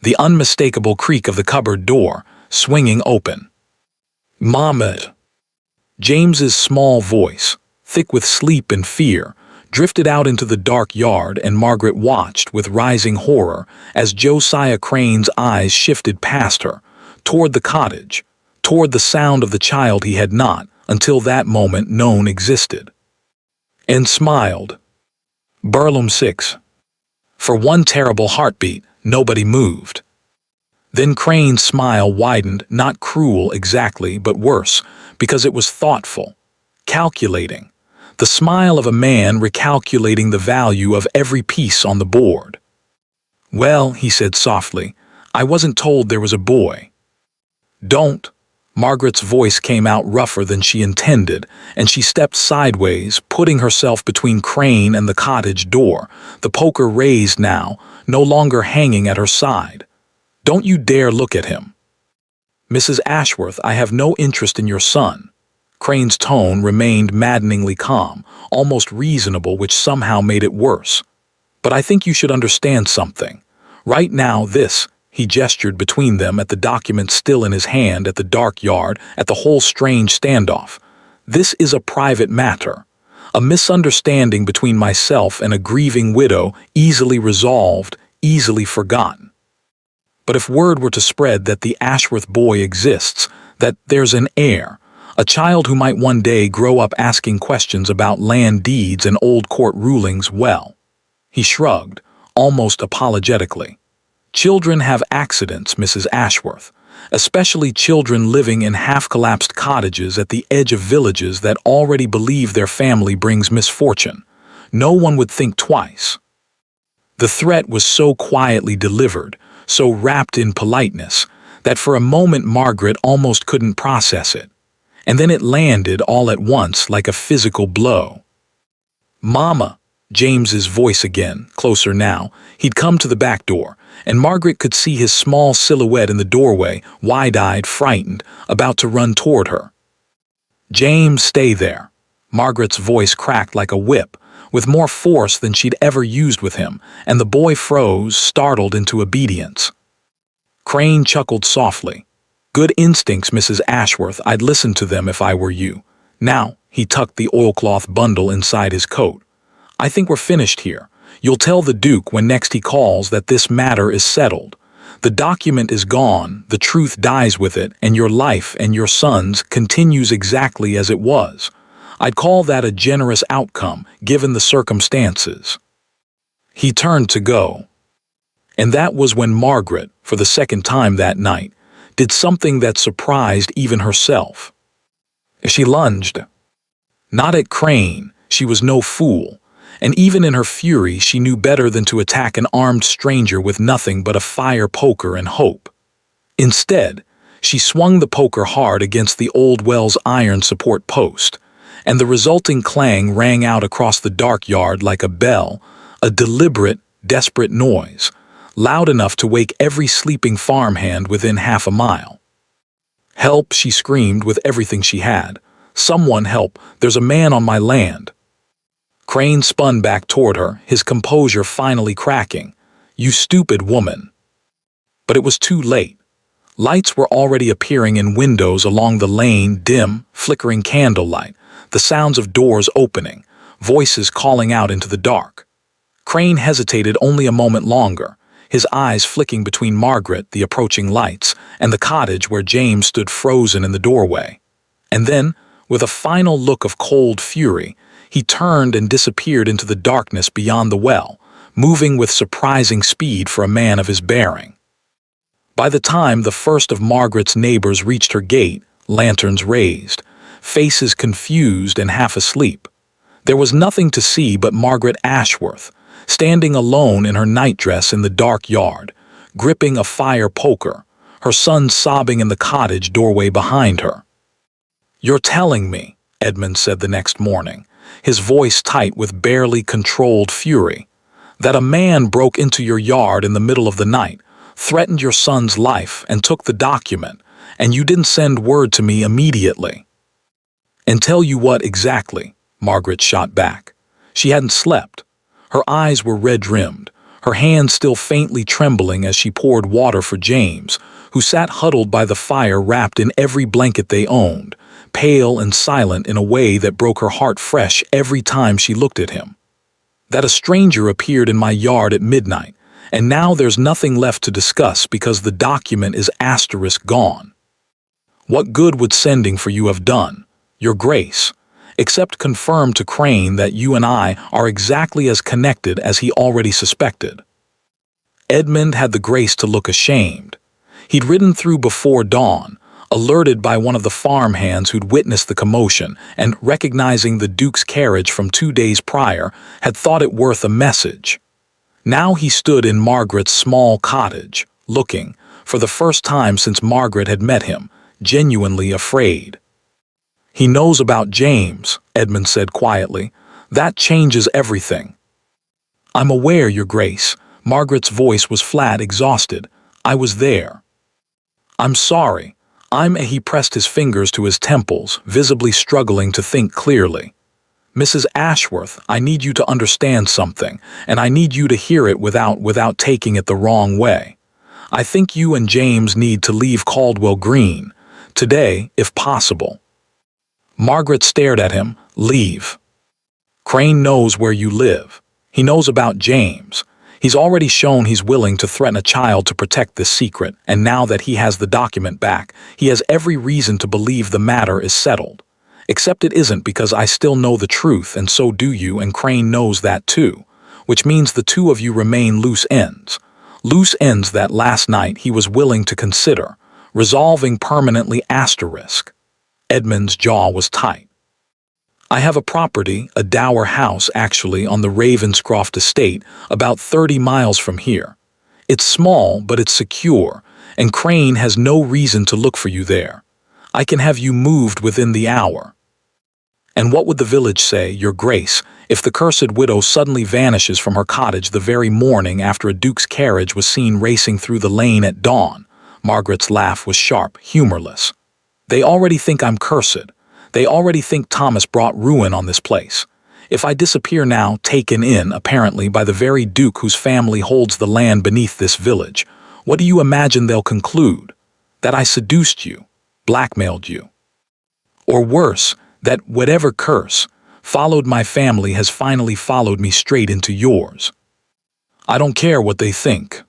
S1: The unmistakable creak of the cupboard door, swinging open. "Mohammed!" James's small voice, thick with sleep and fear, drifted out into the dark yard, and Margaret watched with rising horror as Josiah Crane's eyes shifted past her, toward the cottage, toward the sound of the child he had not, until that moment, known existed. And smiled. Burlum 6. For one terrible heartbeat, nobody moved. Then Crane's smile widened, not cruel exactly, but worse, because it was thoughtful, calculating, the smile of a man recalculating the value of every piece on the board. "Well," he said softly, "I wasn't told there was a boy." "Don't." Margaret's voice came out rougher than she intended, and she stepped sideways, putting herself between Crane and the cottage door, the poker raised now, no longer hanging at her side. "Don't you dare look at him." "Mrs. Ashworth, I have no interest in your son." Crane's tone remained maddeningly calm, almost reasonable, which somehow made it worse. But I think you should understand something. Right now, this, he gestured between them at the document still in his hand, at the dark yard, at the whole strange standoff. This is a private matter. A misunderstanding between myself and a grieving widow, easily resolved, easily forgotten. But if word were to spread that the Ashworth boy exists, that there's an heir, a child who might one day grow up asking questions about land deeds and old court rulings, well, he shrugged, almost apologetically. Children have accidents, Mrs. Ashworth, especially children living in half-collapsed cottages at the edge of villages that already believe their family brings misfortune. No one would think twice. The threat was so quietly delivered, so wrapped in politeness, that for a moment Margaret almost couldn't process it. And then it landed all at once like a physical blow. "Mama," James's voice again, closer now. He'd come to the back door, and Margaret could see his small silhouette in the doorway, wide-eyed, frightened, about to run toward her. "James, stay there." Margaret's voice cracked like a whip, with more force than she'd ever used with him, and the boy froze, startled into obedience. Crane chuckled softly. "Good instincts, Mrs. Ashworth. I'd listen to them if I were you. Now," he tucked the oilcloth bundle inside his coat. "I think we're finished here. You'll tell the Duke when next he calls that this matter is settled. The document is gone, the truth dies with it, and your life and your son's continues exactly as it was. I'd call that a generous outcome, given the circumstances." He turned to go. And that was when Margaret, for the second time that night, did something that surprised even herself. She lunged. Not at Crane, she was no fool, and even in her fury she knew better than to attack an armed stranger with nothing but a fire poker and hope. Instead, she swung the poker hard against the old well's iron support post, and the resulting clang rang out across the dark yard like a bell, a deliberate, desperate noise, loud enough to wake every sleeping farmhand within half a mile. "Help," she screamed with everything she had. "Someone help, there's a man on my land." Crane spun back toward her, his composure finally cracking. "You stupid woman." But it was too late. Lights were already appearing in windows along the lane, dim, flickering candlelight, the sounds of doors opening, voices calling out into the dark. Crane hesitated only a moment longer, his eyes flicking between Margaret, the approaching lights, and the cottage where James stood frozen in the doorway. And then, with a final look of cold fury, he turned and disappeared into the darkness beyond the well, moving with surprising speed for a man of his bearing. By the time the first of Margaret's neighbors reached her gate, lanterns raised, faces confused and half asleep, there was nothing to see but Margaret Ashworth, standing alone in her nightdress in the dark yard, gripping a fire poker, her son sobbing in the cottage doorway behind her. "You're telling me," Edmund said the next morning, his voice tight with barely controlled fury, "that a man broke into your yard in the middle of the night, threatened your son's life, and took the document, and you didn't send word to me immediately?" "And tell you what exactly?" Margaret shot back. She hadn't slept. Her eyes were red-rimmed, her hands still faintly trembling as she poured water for James, who sat huddled by the fire wrapped in every blanket they owned, pale and silent in a way that broke her heart fresh every time she looked at him. "That a stranger appeared in my yard at midnight, and now there's nothing left to discuss because the document is *gone. What good would sending for you have done, Your Grace, except confirm to Crane that you and I are exactly as connected as he already suspected?" Edmund had the grace to look ashamed. He'd ridden through before dawn, alerted by one of the farmhands who'd witnessed the commotion and, recognizing the Duke's carriage from 2 days prior, had thought it worth a message. Now he stood in Margaret's small cottage, looking, for the first time since Margaret had met him, genuinely afraid. "He knows about James," Edmund said quietly. "That changes everything." "I'm aware, Your Grace." Margaret's voice was flat, exhausted. "I was there." "I'm sorry. He pressed his fingers to his temples, visibly struggling to think clearly. Mrs. Ashworth, I need you to understand something, and I need you to hear it without taking it the wrong way. I think you and James need to leave Caldwell Green. Today, if possible." Margaret stared at him. "Leave? Crane knows where you live. He knows about James. He's already shown he's willing to threaten a child to protect this secret, and now that he has the document back, he has every reason to believe the matter is settled. Except it isn't, because I still know the truth, and so do you, and Crane knows that too. Which means the two of you remain loose ends. Loose ends that last night he was willing to consider, resolving permanently asterisk." Edmund's jaw was tight. "I have a property, a dower house actually, on the Ravenscroft estate, about 30 miles from here. It's small, but it's secure, and Crane has no reason to look for you there. I can have you moved within the hour. And what would the village say, Your Grace, if the cursed widow suddenly vanishes from her cottage the very morning after a duke's carriage was seen racing through the lane at dawn?" Margaret's laugh was sharp, humorless. "They already think I'm cursed. They already think Thomas brought ruin on this place. If I disappear now, taken in, apparently, by the very duke whose family holds the land beneath this village, what do you imagine they'll conclude? That I seduced you, blackmailed you. Or worse, that whatever curse followed my family has finally followed me straight into yours. I don't care what they think.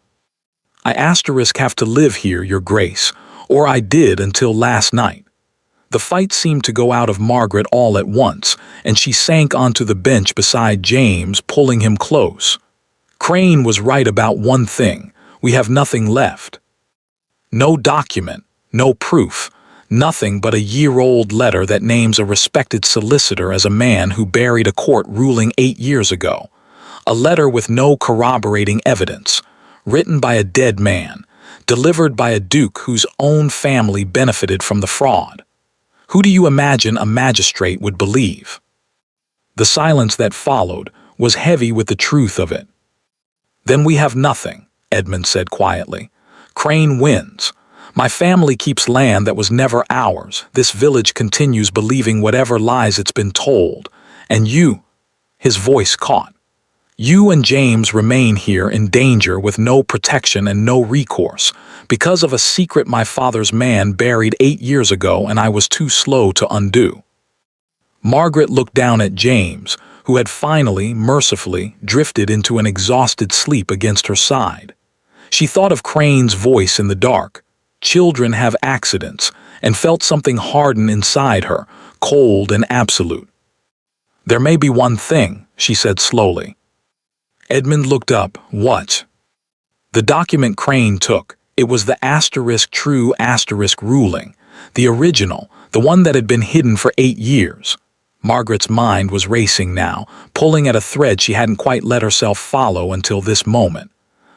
S1: I have to live here, Your Grace, or I did until last night." The fight seemed to go out of Margaret all at once, and she sank onto the bench beside James, pulling him close. "Crane was right about one thing. We have nothing left. No document, no proof, nothing but a year-old letter that names a respected solicitor as a man who buried a court ruling 8 years ago. A letter with no corroborating evidence, written by a dead man, delivered by a duke whose own family benefited from the fraud. Who do you imagine a magistrate would believe?" The silence that followed was heavy with the truth of it. "Then we have nothing," Edmund said quietly. "Crane wins. My family keeps land that was never ours. This village continues believing whatever lies it's been told. And you," his voice caught, "you and James remain here in danger with no protection and no recourse, because of a secret my father's man buried 8 years ago and I was too slow to undo." Margaret looked down at James, who had finally, mercifully, drifted into an exhausted sleep against her side. She thought of Crane's voice in the dark. Children have accidents, and felt something harden inside her, cold and absolute. "There may be one thing," she said slowly. Edmund looked up. "What?" "The document Crane took. It was the true ruling. The original, the one that had been hidden for 8 years. Margaret's mind was racing now, pulling at a thread she hadn't quite let herself follow until this moment.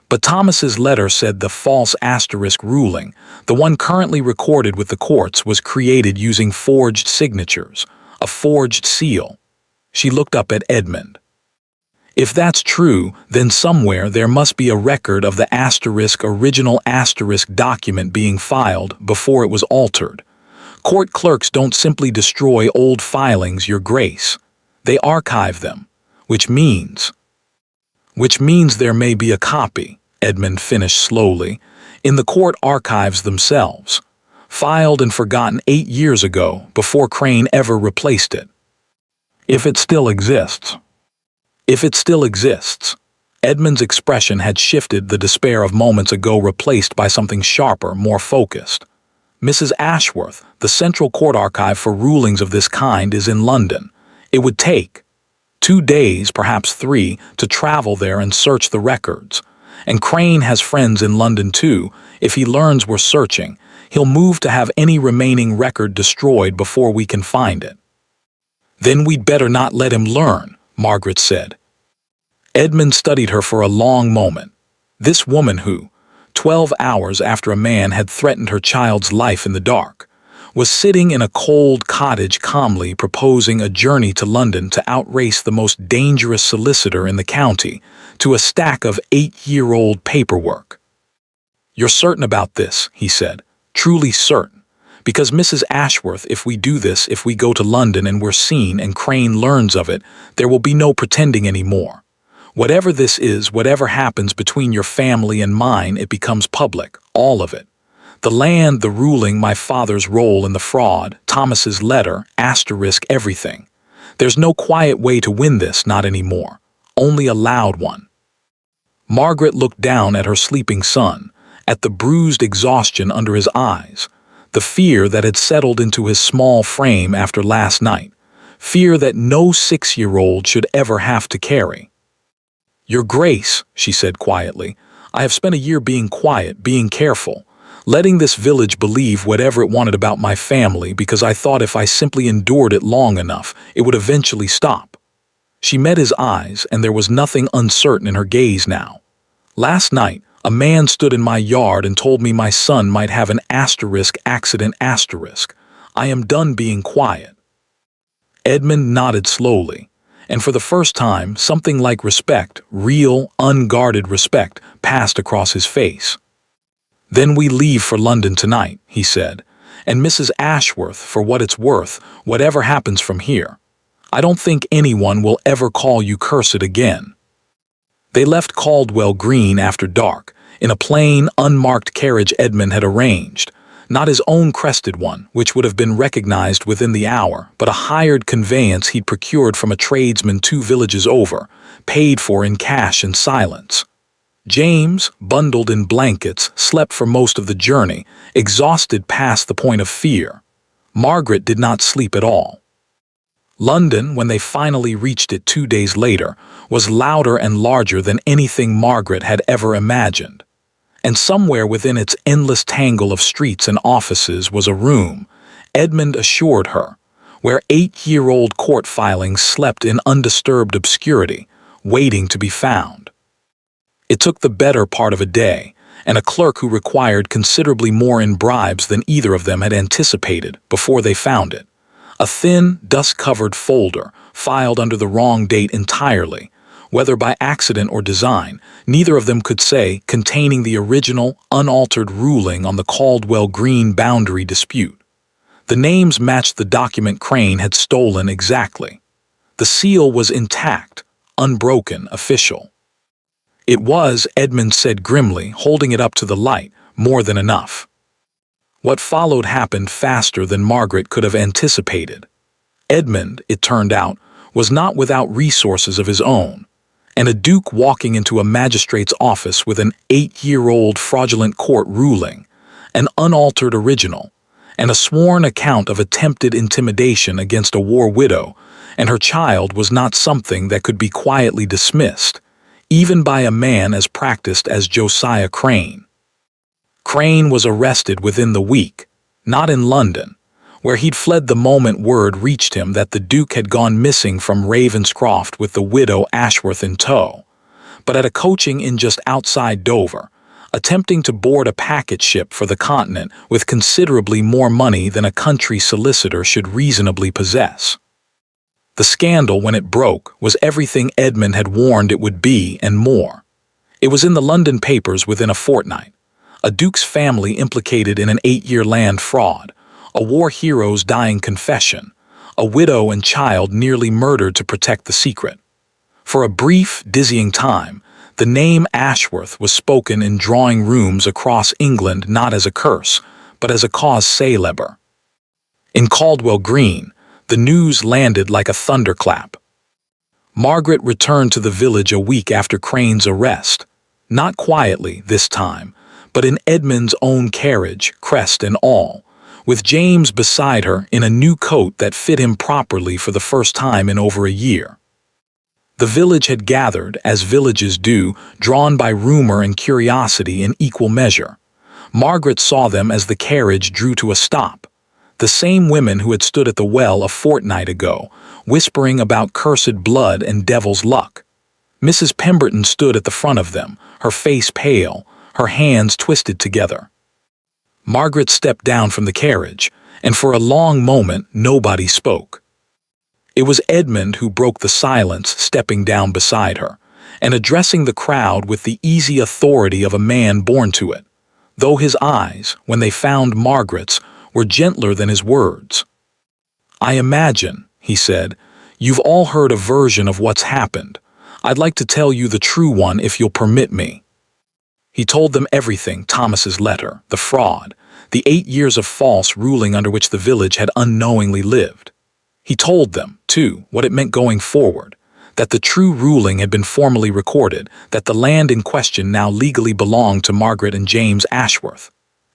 S1: But Thomas's letter said the false ruling, the one currently recorded with the courts, was created using forged signatures, a forged seal. She looked up at Edmund. "If that's true, then somewhere there must be a record of the original document being filed before it was altered. Court clerks don't simply destroy old filings, Your Grace. They archive them, which means there may be a copy," Edmund finished slowly, "in the court archives themselves, filed and forgotten 8 years ago before Crane ever replaced it. If it still exists." If it still exists. Edmund's expression had shifted, the despair of moments ago replaced by something sharper, more focused. "Mrs. Ashworth, the Central Court Archive for rulings of this kind is in London. It would take 2 days, perhaps 3, to travel there and search the records. And Crane has friends in London too. If he learns we're searching, he'll move to have any remaining record destroyed before we can find it." "Then we'd better not let him learn," Margaret said. Edmund studied her for a long moment. This woman who, 12 hours after a man had threatened her child's life in the dark, was sitting in a cold cottage calmly proposing a journey to London to outrace the most dangerous solicitor in the county to a stack of 8-year-old paperwork. "You're certain about this," he said, "truly certain. Because Mrs. Ashworth, if we do this, if we go to London and we're seen and Crane learns of it, there will be no pretending anymore. Whatever this is, whatever happens between your family and mine, it becomes public, all of it. The land, the ruling, my father's role in the fraud, Thomas's letter, asterisk everything. There's no quiet way to win this, not anymore. Only a loud one. Margaret looked down at her sleeping son, at the bruised exhaustion under his eyes, the fear that had settled into his small frame after last night, fear that no 6-year-old should ever have to carry. "Your Grace," she said quietly, "I have spent a year being quiet, being careful, letting this village believe whatever it wanted about my family because I thought if I simply endured it long enough, it would eventually stop." She met his eyes, and there was nothing uncertain in her gaze now. "Last night, a man stood in my yard and told me my son might have an asterisk accident asterisk. I am done being quiet." Edmund nodded slowly, and for the first time, something like respect, real, unguarded respect, passed across his face. "Then we leave for London tonight," he said, "and Mrs. Ashworth, for what it's worth, whatever happens from here, I don't think anyone will ever call you cursed again." They left Caldwell Green after dark, in a plain, unmarked carriage Edmund had arranged, not his own crested one, which would have been recognized within the hour, but a hired conveyance he'd procured from a tradesman 2 villages over, paid for in cash and silence. James, bundled in blankets, slept for most of the journey, exhausted past the point of fear. Margaret did not sleep at all. London, when they finally reached it 2 days later, was louder and larger than anything Margaret had ever imagined. And somewhere within its endless tangle of streets and offices was a room, Edmund assured her, where 8-year-old court filings slept in undisturbed obscurity, waiting to be found. It took the better part of a day, and a clerk who required considerably more in bribes than either of them had anticipated before they found it. A thin, dust-covered folder, filed under the wrong date entirely, whether by accident or design, neither of them could say, containing the original, unaltered ruling on the Caldwell Green boundary dispute. The names matched the document Crane had stolen exactly. The seal was intact, unbroken, official. It was, Edmund said grimly, holding it up to the light, more than enough. What followed happened faster than Margaret could have anticipated. Edmund, it turned out, was not without resources of his own, and a duke walking into a magistrate's office with an 8-year-old fraudulent court ruling, an unaltered original, and a sworn account of attempted intimidation against a war widow, and her child was not something that could be quietly dismissed, even by a man as practiced as Josiah Crane. Crane was arrested within the week, not in London, where he'd fled the moment word reached him that the Duke had gone missing from Ravenscroft with the widow Ashworth in tow, but at a coaching inn just outside Dover, attempting to board a packet ship for the continent with considerably more money than a country solicitor should reasonably possess. The scandal, when it broke, was everything Edmund had warned it would be and more. It was in the London papers within a fortnight. A duke's family implicated in an 8-year land fraud, a war hero's dying confession, a widow and child nearly murdered to protect the secret. For a brief, dizzying time, the name Ashworth was spoken in drawing rooms across England not as a curse, but as a cause célèbre. In Caldwell Green, the news landed like a thunderclap. Margaret returned to the village a week after Crane's arrest, not quietly this time, but in Edmund's own carriage, crest and all, with James beside her in a new coat that fit him properly for the first time in over a year. The village had gathered, as villages do, drawn by rumor and curiosity in equal measure. Margaret saw them as the carriage drew to a stop. The same women who had stood at the well a fortnight ago, whispering about cursed blood and devil's luck. Mrs. Pemberton stood at the front of them, her face pale, her hands twisted together. Margaret stepped down from the carriage, and for a long moment nobody spoke. It was Edmund who broke the silence, stepping down beside her, and addressing the crowd with the easy authority of a man born to it, though his eyes, when they found Margaret's, were gentler than his words. "I imagine," he said, "you've all heard a version of what's happened. I'd like to tell you the true one if you'll permit me." He told them everything: Thomas's letter, the fraud, the 8 years of false ruling under which the village had unknowingly lived. He told them, too, what it meant going forward, that the true ruling had been formally recorded, that the land in question now legally belonged to Margaret and James Ashworth,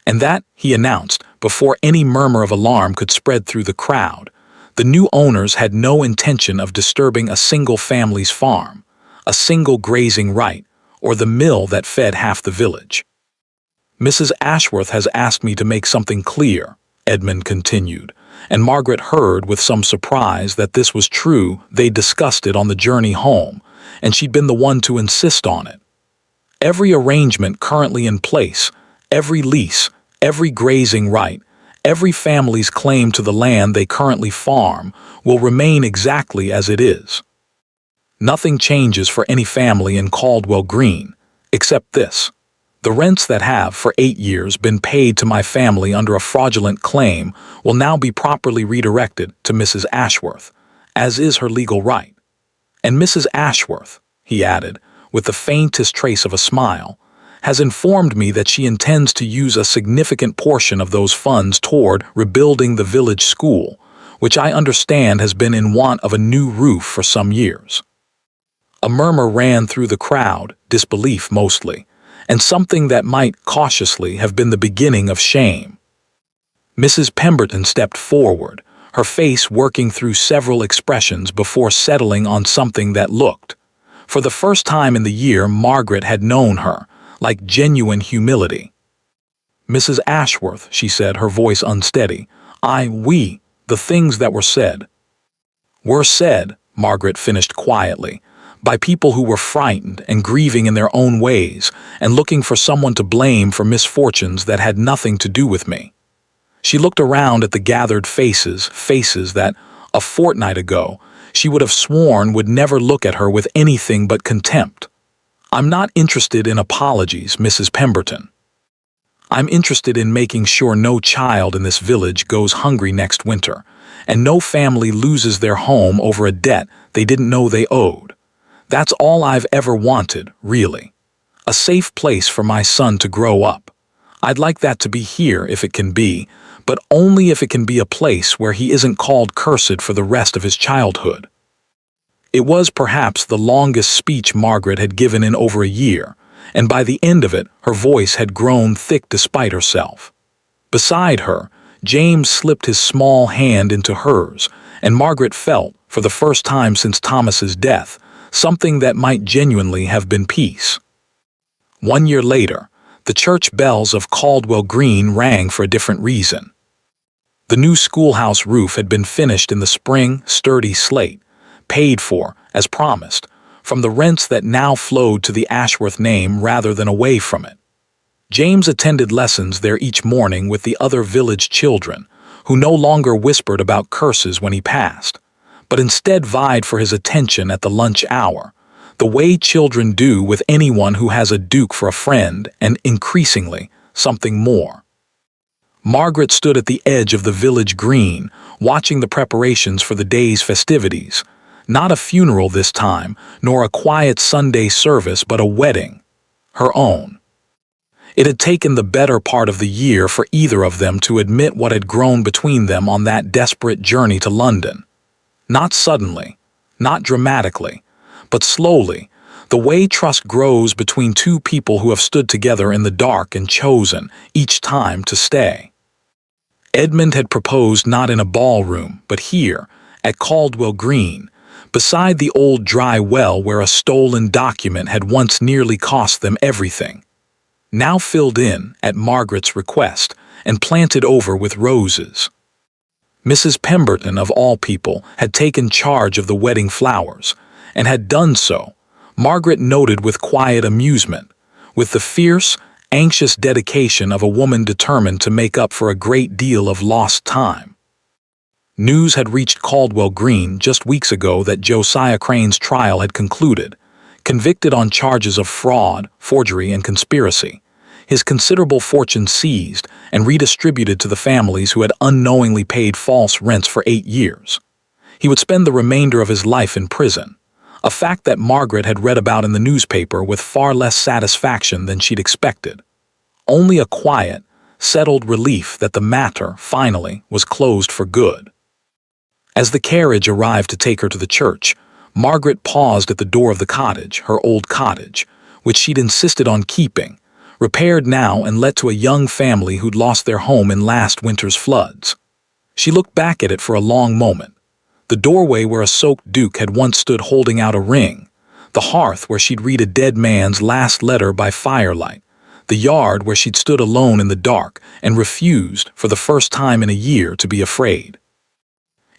S1: and that, he announced, before any murmur of alarm could spread through the crowd, the new owners had no intention of disturbing a single family's farm, a single grazing right, or the mill that fed half the village. "Mrs. Ashworth has asked me to make something clear," Edmund continued, and Margaret heard with some surprise that this was true. They discussed it on the journey home, and she'd been the one to insist on it. "Every arrangement currently in place, every lease, every grazing right, every family's claim to the land they currently farm will remain exactly as it is. Nothing changes for any family in Caldwell Green, except this. The rents that have, for 8 years, been paid to my family under a fraudulent claim will now be properly redirected to Mrs. Ashworth, as is her legal right. And Mrs. Ashworth," he added, with the faintest trace of a smile, "has informed me that she intends to use a significant portion of those funds toward rebuilding the village school, which I understand has been in want of a new roof for some years." A murmur ran through the crowd, disbelief mostly, and something that might cautiously have been the beginning of shame. Mrs. Pemberton stepped forward, her face working through several expressions before settling on something that looked, for the first time in the year Margaret had known her, like genuine humility. "Mrs. Ashworth," she said, her voice unsteady, the things that were said." "Were said," Margaret finished quietly, "by people who were frightened and grieving in their own ways and looking for someone to blame for misfortunes that had nothing to do with me." She looked around at the gathered faces that, a fortnight ago, she would have sworn would never look at her with anything but contempt. "I'm not interested in apologies, Mrs. Pemberton. I'm interested in making sure no child in this village goes hungry next winter, and no family loses their home over a debt they didn't know they owed. That's all I've ever wanted, really. A safe place for my son to grow up. I'd like that to be here if it can be, but only if it can be a place where he isn't called cursed for the rest of his childhood." It was perhaps the longest speech Margaret had given in over a year, and by the end of it her voice had grown thick despite herself. Beside her, James slipped his small hand into hers, and Margaret felt, for the first time since Thomas's death, something that might genuinely have been peace. 1 year later, the church bells of Caldwell Green rang for a different reason. The new schoolhouse roof had been finished in the spring, sturdy slate, paid for, as promised, from the rents that now flowed to the Ashworth name rather than away from it. James attended lessons there each morning with the other village children, who no longer whispered about curses when he passed, but instead vied for his attention at the lunch hour, the way children do with anyone who has a duke for a friend and, increasingly, something more. Margaret stood at the edge of the village green, watching the preparations for the day's festivities. Not a funeral this time, nor a quiet Sunday service, but a wedding. Her own. It had taken the better part of the year for either of them to admit what had grown between them on that desperate journey to London. Not suddenly, not dramatically, but slowly, the way trust grows between two people who have stood together in the dark and chosen, each time, to stay. Edmund had proposed not in a ballroom, but here, at Caldwell Green, beside the old dry well where a stolen document had once nearly cost them everything. Now filled in, at Margaret's request, and planted over with roses. Mrs. Pemberton, of all people, had taken charge of the wedding flowers, and had done so, Margaret noted with quiet amusement, with the fierce, anxious dedication of a woman determined to make up for a great deal of lost time. News had reached Caldwell Green just weeks ago that Josiah Crane's trial had concluded. Convicted on charges of fraud, forgery, and conspiracy, his considerable fortune seized and redistributed to the families who had unknowingly paid false rents for 8 years. He would spend the remainder of his life in prison, a fact that Margaret had read about in the newspaper with far less satisfaction than she'd expected. Only a quiet, settled relief that the matter, finally, was closed for good. As the carriage arrived to take her to the church, Margaret paused at the door of the cottage, her old cottage, which she'd insisted on keeping, repaired now and let to a young family who'd lost their home in last winter's floods. She looked back at it for a long moment. The doorway where a soaked duke had once stood holding out a ring, the hearth where she'd read a dead man's last letter by firelight, the yard where she'd stood alone in the dark and refused, for the first time in a year, to be afraid.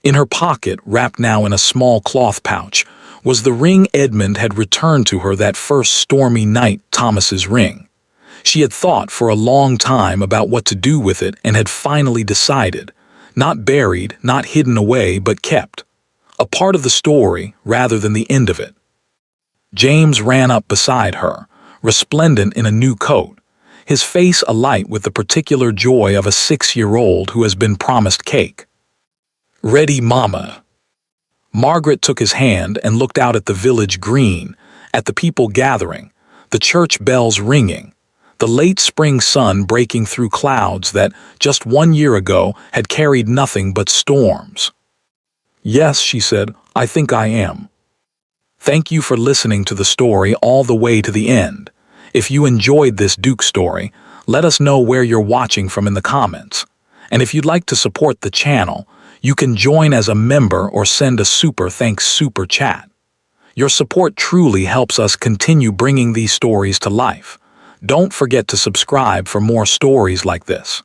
S1: In her pocket, wrapped now in a small cloth pouch, was the ring Edmund had returned to her that first stormy night, Thomas's ring. She had thought for a long time about what to do with it and had finally decided, not buried, not hidden away, but kept. A part of the story rather than the end of it. James ran up beside her, resplendent in a new coat, his face alight with the particular joy of a 6-year-old who has been promised cake. "Ready, Mama." Margaret took his hand and looked out at the village green, at the people gathering, the church bells ringing, the late spring sun breaking through clouds that, just 1 year ago, had carried nothing but storms. "Yes," she said, "I think I am." Thank you for listening to the story all the way to the end. If you enjoyed this Duke story, let us know where you're watching from in the comments. And if you'd like to support the channel, you can join as a member or send a super thanks super chat. Your support truly helps us continue bringing these stories to life. Don't forget to subscribe for more stories like this.